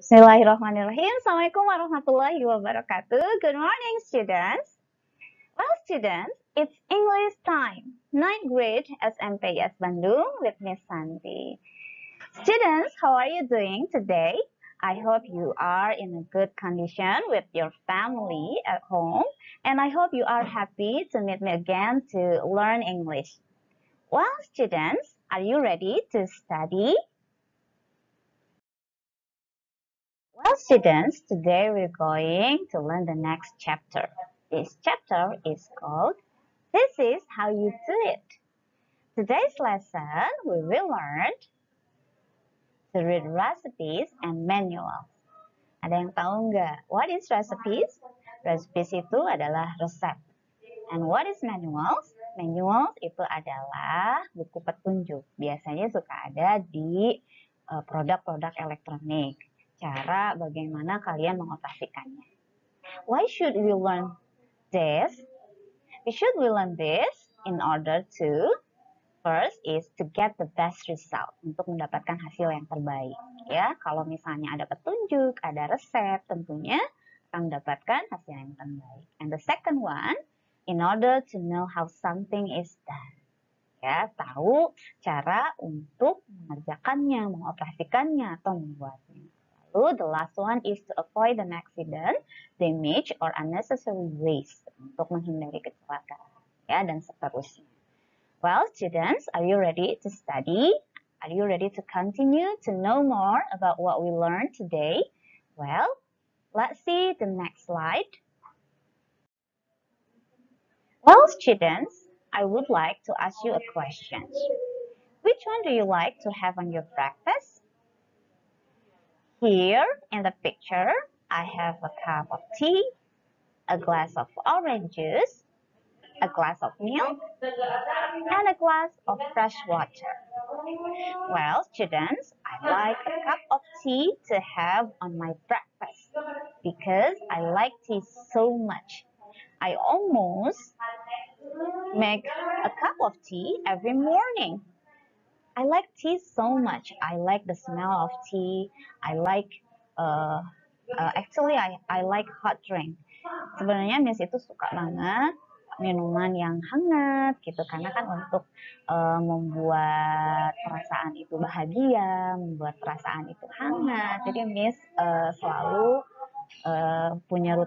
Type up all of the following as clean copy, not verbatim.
Bismillahirrahmanirrahim. Assalamualaikum warahmatullahi wabarakatuh. Good morning, students. Well, students, it's English time. Ninth grade SMPS Bandung with Miss Santi. Students, how are you doing today? I hope you are in a good condition with your family at home, and I hope you are happy to meet me again to learn English. Well, students, are you ready to study? Well, students, today we're going to learn the next chapter. This chapter is called This is How You Do It. Today's lesson, we will learn to read recipes and manuals. Ada yang tahu nggak? What is recipes? Recipes itu adalah resep. And what is manuals? Manuals itu adalah buku petunjuk. Biasanya suka ada di produk-produk elektronik. Cara bagaimana kalian mengoperasikannya. Why should we learn this? We learn this in order to first is to get the best result, untuk mendapatkan hasil yang terbaik. Ya, kalau misalnya ada petunjuk, ada resep, tentunya akan mendapatkan hasil yang terbaik. And the second one, in order to know how something is done. Ya, tahu cara untuk mengerjakannya, mengoperasikannya atau membuatnya. Lalu the last one is to avoid an accident, damage, or unnecessary waste, untuk menghindari kecelakaan, ya, dan seterusnya. Well, students, are you ready to study? Are you ready to continue to know more about what we learned today? Well, let's see the next slide. Well, students, I would like to ask you a question. Which one do you like to have on your breakfast? Here in the picture, I have a cup of tea, a glass of orange juice, a glass of milk, and a glass of fresh water. Well, students, I like a cup of tea to have on my breakfast because I like tea so much. I almost make a cup of tea every morning. I like tea so much. I like the smell of tea. I like actually I like hot drink. Sebenarnya Miss itu suka banget minuman yang hangat gitu karena kan untuk membuat perasaan itu bahagia, membuat perasaan itu hangat. Jadi Miss selalu punya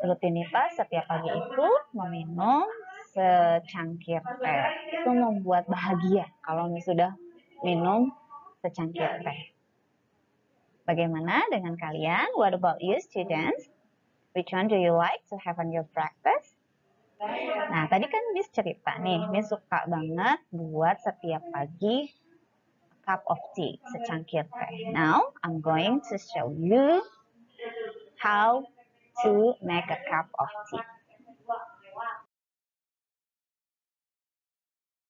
rutinitas setiap pagi itu meminum secangkir teh. Itu membuat bahagia kalau Miss sudah minum secangkir teh. Bagaimana dengan kalian? What about you, students? Which one do you like to have on your breakfast? Nah, tadi kan Miss cerita nih, Miss suka banget buat setiap pagi a cup of tea, secangkir teh. Now, I'm going to show you how to make a cup of tea.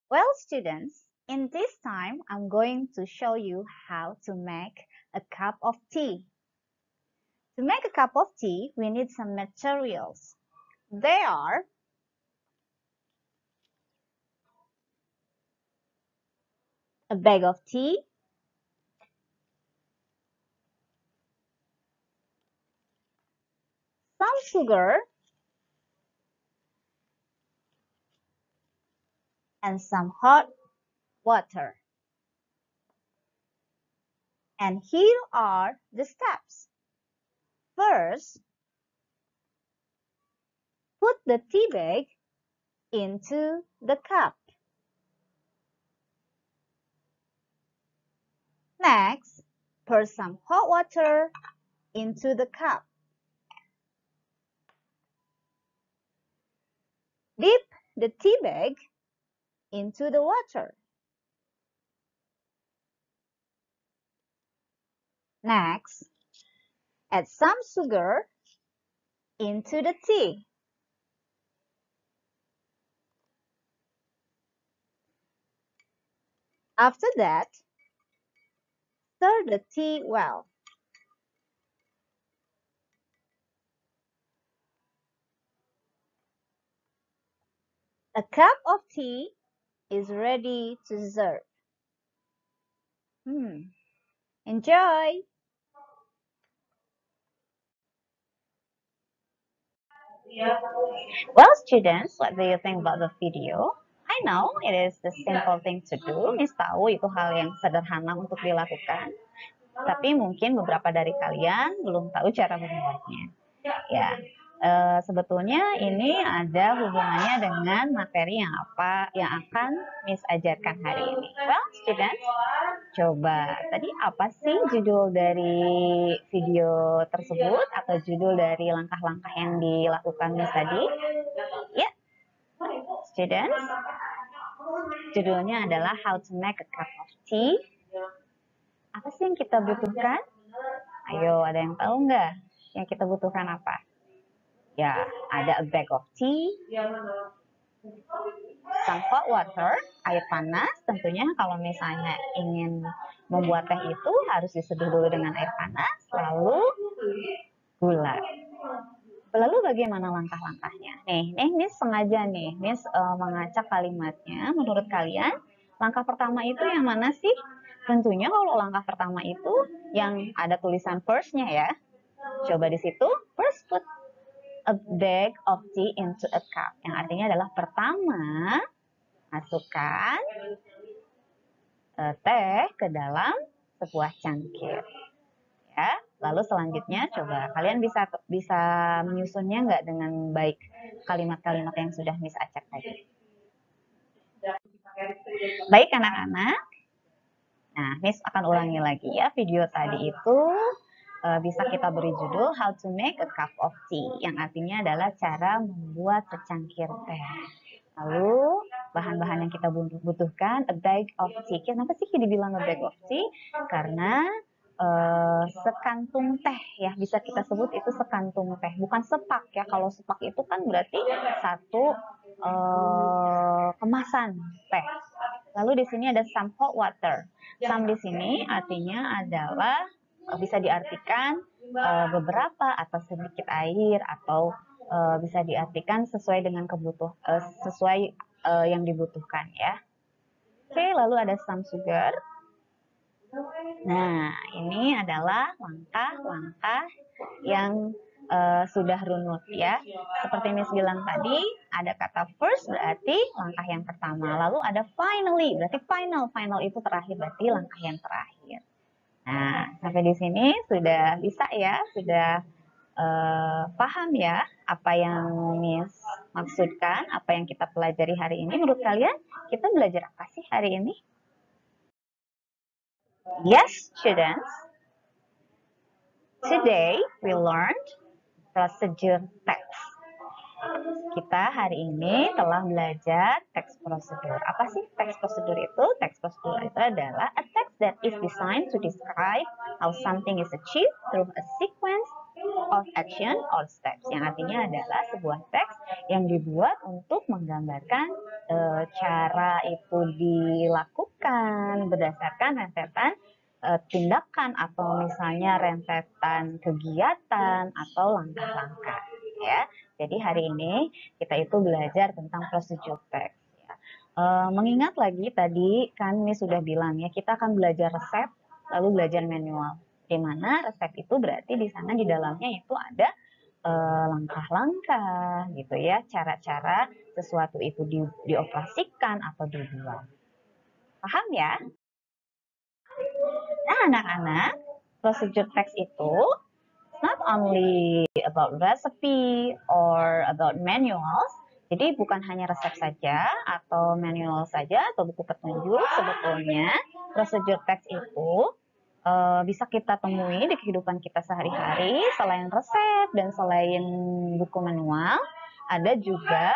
Well, students, in this time, I'm going to show you how to make a cup of tea. To make a cup of tea, we need some materials. They are a bag of tea, some sugar, and some hot water. And here are the steps. First, put the tea bag into the cup. Next, pour some hot water into the cup. Dip the tea bag into the water. Next, add some sugar into the tea. After that, stir the tea well. A cup of tea is ready to serve. Enjoy! Well, students, what do you think about the video? I know it is the simple thing to do. Miss tahu itu hal yang sederhana untuk dilakukan. Tapi mungkin beberapa dari kalian belum tahu cara membuatnya. Ya, sebetulnya ini ada hubungannya dengan materi yang akan Miss ajarkan hari ini. Well, students, coba tadi apa sih judul dari video tersebut atau judul dari langkah-langkah yang dilakukan Miss tadi? Ya, students, judulnya adalah How to Make a Cup of Tea. Apa sih yang kita butuhkan? Ayo, ada yang tahu nggak? Yang kita butuhkan apa? Ya, ada a bag of tea, some hot water, air panas. Tentunya kalau misalnya ingin membuat teh itu harus diseduh dulu dengan air panas, lalu gula. Lalu bagaimana langkah-langkahnya? Nih Miss sengaja Miss mengacak kalimatnya. Menurut kalian, langkah pertama itu yang mana sih? Tentunya kalau langkah pertama itu yang ada tulisan first-nya ya. Coba di situ, first put a bag of tea into a cup. Yang artinya adalah pertama, masukkan teh ke dalam sebuah cangkir. Ya, lalu selanjutnya coba kalian bisa menyusunnya nggak dengan baik kalimat-kalimat yang sudah Miss acak tadi. Baik anak-anak. Nah, Miss akan ulangi lagi ya video tadi itu bisa kita beri judul How to Make a Cup of Tea, yang artinya adalah cara membuat secangkir teh. Lalu bahan-bahan yang kita butuhkan, a bag of tea. Kenapa sih dibilang a bag of tea? Karena sekantung teh ya, bisa kita sebut itu sekantung teh, bukan sepak ya. Kalau sepak itu kan berarti satu kemasan teh. Lalu di sini ada some hot water. Some di sini artinya adalah bisa diartikan beberapa atau sedikit air, atau bisa diartikan sesuai dengan sesuai yang dibutuhkan ya. Oke, lalu ada some sugar. Nah, ini adalah langkah-langkah yang sudah runut ya. Seperti Miss bilang tadi, ada kata first berarti langkah yang pertama. Lalu ada finally, berarti final. Final itu terakhir, berarti langkah yang terakhir. Nah, sampai di sini sudah bisa ya, sudah paham ya apa yang Miss maksudkan, apa yang kita pelajari hari ini. Menurut kalian, kita belajar apa sih hari ini? Yes, students. Today we learned procedure text. Kita hari ini telah belajar teks prosedur. Apa sih teks prosedur itu? Teks prosedur itu adalah a text that is designed to describe how something is achieved through a sequence of action or steps. Yang artinya adalah sebuah teks yang dibuat untuk menggambarkan cara itu dilakukan berdasarkan rentetan tindakan, atau misalnya rentetan kegiatan atau langkah-langkah ya. Jadi hari ini kita itu belajar tentang procedure text ya. Mengingat lagi tadi kan Miss sudah bilang ya, kita akan belajar resep lalu belajar manual. Di mana resep itu berarti di sana di dalamnya itu ada langkah-langkah gitu ya, cara-cara sesuatu itu dioperasikan atau dibuat. Paham ya? Nah, anak-anak, procedure text itu not only about recipe or about manuals. Jadi bukan hanya resep saja atau manual saja atau buku petunjuk. Sebetulnya procedure text itu bisa kita temui di kehidupan kita sehari-hari. Selain resep dan selain buku manual, ada juga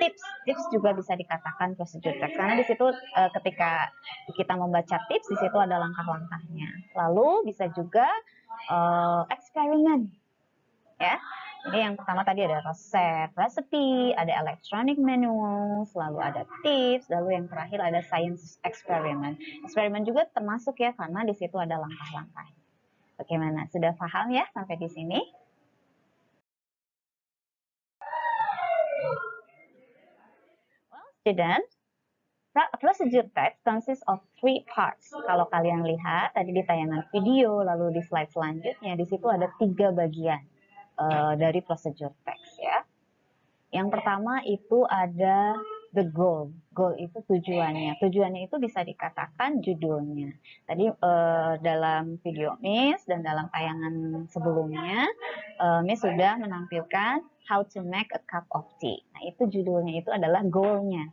tips. Tips juga bisa dikatakan procedure text, karena di situ ketika kita membaca tips, di situ ada langkah-langkahnya. Lalu bisa juga eksperimen ya. Jadi yang pertama tadi ada resep, recipe, ada electronic manual, lalu ada tips, lalu yang terakhir ada science experiment. Eksperimen juga termasuk ya, karena di situ ada langkah-langkah. Bagaimana? Sudah paham ya sampai di sini? Well, students, procedure text consists of 3 parts. Kalau kalian lihat tadi di tayangan video, lalu di slide selanjutnya, di situ ada 3 bagian dari procedure text ya. Yang pertama itu ada the goal. Goal itu tujuannya. Tujuannya itu bisa dikatakan judulnya. Tadi dalam video Miss dan dalam tayangan sebelumnya, Miss sudah menampilkan how to make a cup of tea. Nah, itu judulnya itu adalah goalnya,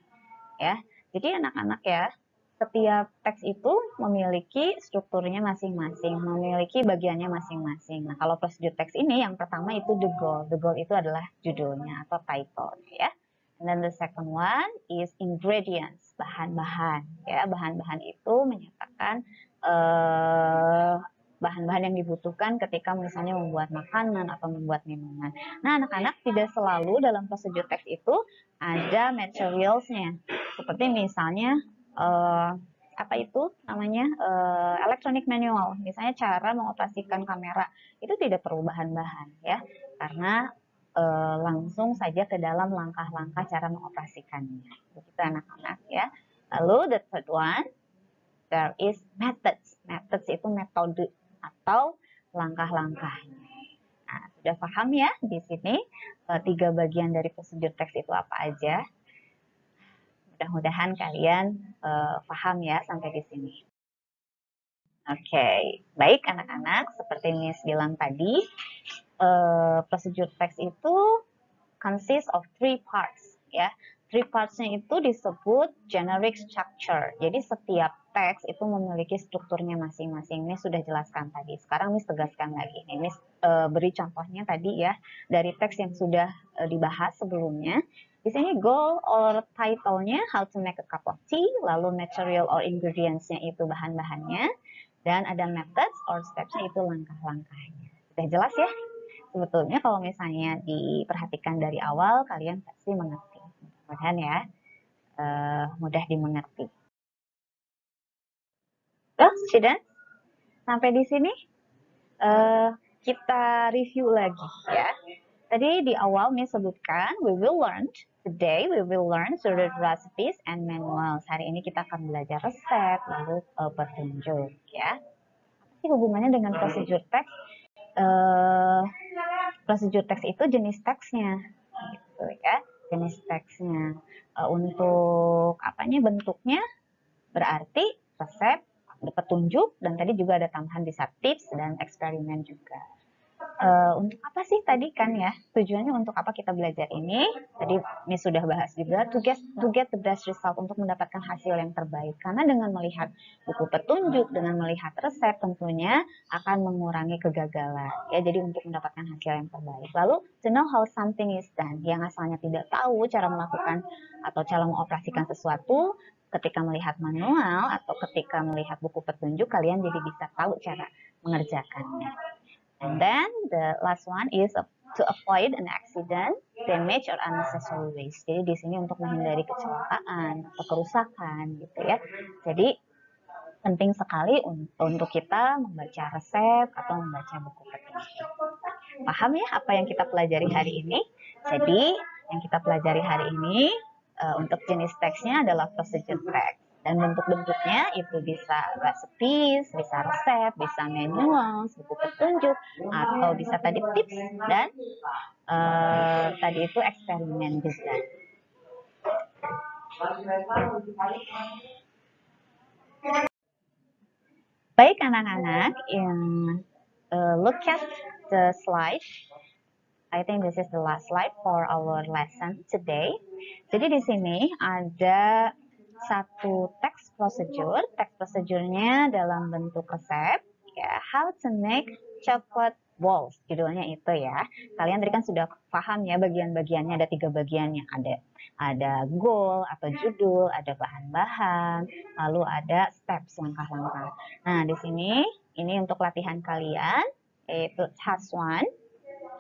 ya. Jadi anak-anak ya, setiap teks itu memiliki strukturnya masing-masing, memiliki bagiannya masing-masing. Nah, kalau prosedur teks ini yang pertama itu the goal. The goal itu adalah judulnya atau title, ya. And then the second one is ingredients, bahan-bahan, ya. Bahan-bahan itu menyatakan bahan-bahan yang dibutuhkan ketika misalnya membuat makanan atau membuat minuman. Nah, anak-anak tidak selalu dalam prosedur teks itu ada materialsnya. Seperti misalnya apa itu namanya electronic manual, misalnya cara mengoperasikan kamera itu tidak perlu bahan-bahan ya, karena langsung saja ke dalam langkah-langkah cara mengoperasikannya. Begitu anak-anak ya. Lalu the third one, there is methods. Methods itu metode atau langkah-langkahnya. Nah, sudah paham ya di sini 3 bagian dari prosedur teks itu apa aja? Mudah-mudahan kalian paham ya sampai di sini. Oke, baik anak-anak, seperti Miss bilang tadi, prosedur teks itu consists of 3 parts ya. 3 parts-nya itu disebut generic structure. Jadi setiap teks itu memiliki strukturnya masing-masing. Miss sudah jelaskan tadi. Sekarang Miss tegaskan lagi. Miss beri contohnya tadi ya dari teks yang sudah dibahas sebelumnya. Di sini goal or title-nya how to make a cup of tea, lalu material or ingredients-nya itu bahan-bahannya, dan ada methods or steps-nya itu langkah-langkahnya. Sudah jelas ya? Sebetulnya kalau misalnya diperhatikan dari awal, kalian pasti mengerti. Mudah-mudahan ya, mudah dimengerti. Student, sampai di sini kita review lagi ya. Tadi di awal Miss sebutkan, today we will learn certain recipes and manuals. Hari ini kita akan belajar resep, lalu petunjuk ya. Apa sih hubungannya dengan prosedur teks? Prosedur teks itu jenis teksnya, gitu ya, jenis teksnya. Untuk apanya bentuknya berarti resep, petunjuk, dan tadi juga ada tambahan bisa tips dan eksperimen juga. Untuk apa sih tadi kan ya, tujuannya untuk apa kita belajar ini? Tadi Miss sudah bahas juga, to get the best result, untuk mendapatkan hasil yang terbaik. Karena dengan melihat buku petunjuk, dengan melihat resep tentunya akan mengurangi kegagalan ya. Jadi untuk mendapatkan hasil yang terbaik. Lalu to know how something is done, yang asalnya tidak tahu cara melakukan atau cara mengoperasikan sesuatu, ketika melihat manual atau ketika melihat buku petunjuk, kalian jadi bisa tahu cara mengerjakannya. And then the last one is to avoid an accident, damage, or unnecessary waste. Jadi di sini untuk menghindari kecelakaan atau kerusakan gitu ya. Jadi penting sekali untuk kita membaca resep atau membaca buku petunjuk. Paham ya apa yang kita pelajari hari ini? Jadi yang kita pelajari hari ini untuk jenis teksnya adalah procedure text. Dan bentuk-bentuknya itu bisa recipes, bisa resep, bisa manual, buku petunjuk, atau bisa tadi tips dan tadi itu eksperimen juga. Baik anak-anak, look at the slide. I think this is the last slide for our lesson today. Jadi di sini ada satu teks prosedur. Teks prosedurnya dalam bentuk resep ya, how to make chocolate balls, judulnya itu ya. Kalian tadi kan sudah paham ya bagian-bagiannya, ada 3 bagian yang ada goal atau judul, ada bahan-bahan, lalu ada steps, langkah-langkah. Nah di sini ini untuk latihan kalian, yaitu task 1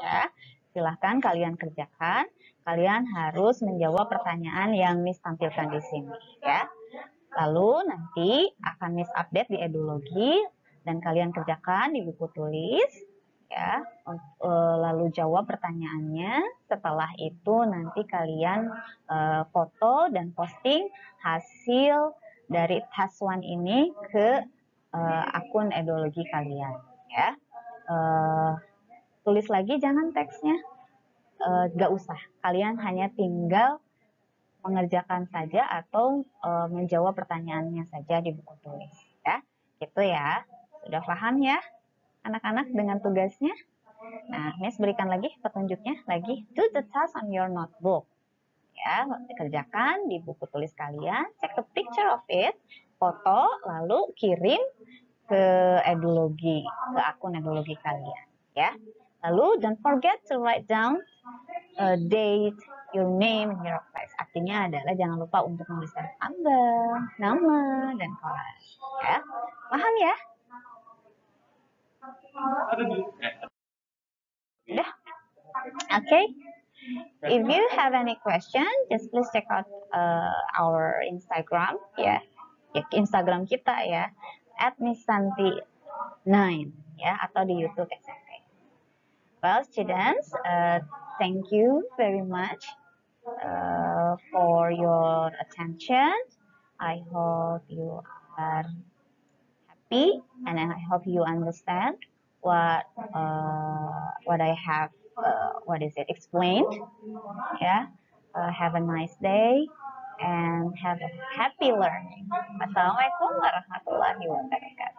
ya. Silahkan kalian kerjakan. Kalian harus menjawab pertanyaan yang Miss tampilkan di sini ya. Lalu nanti akan Miss update di Edulogi dan kalian kerjakan di buku tulis ya. Lalu jawab pertanyaannya. Setelah itu nanti kalian foto dan posting hasil dari task 1 ini ke akun Edulogi kalian ya. Tulis lagi jangan teksnya. gak usah. Kalian hanya tinggal mengerjakan saja atau menjawab pertanyaannya saja di buku tulis. Ya, gitu ya. Sudah paham ya, anak-anak dengan tugasnya? Nah, Miss berikan lagi petunjuknya lagi. Do the task on your notebook. Ya, kerjakan di buku tulis kalian. Take a picture of it, foto, lalu kirim ke Edulogi, ke akun Edulogi kalian. Ya. Lalu don't forget to write down date, your name, and your place. Artinya adalah jangan lupa untuk menuliskan tanggal, nama, dan kelas. Ya, paham ya? Udah? Okay. If you have any question, just please check out our Instagram, ya, Instagram kita ya, @missanti9 ya, atau di YouTube SMP. Well, students, thank you very much for your attention. I hope you are happy, and I hope you understand what I have explained. Yeah. Have a nice day and have a happy learning. Assalamualaikum warahmatullahi wabarakatuh.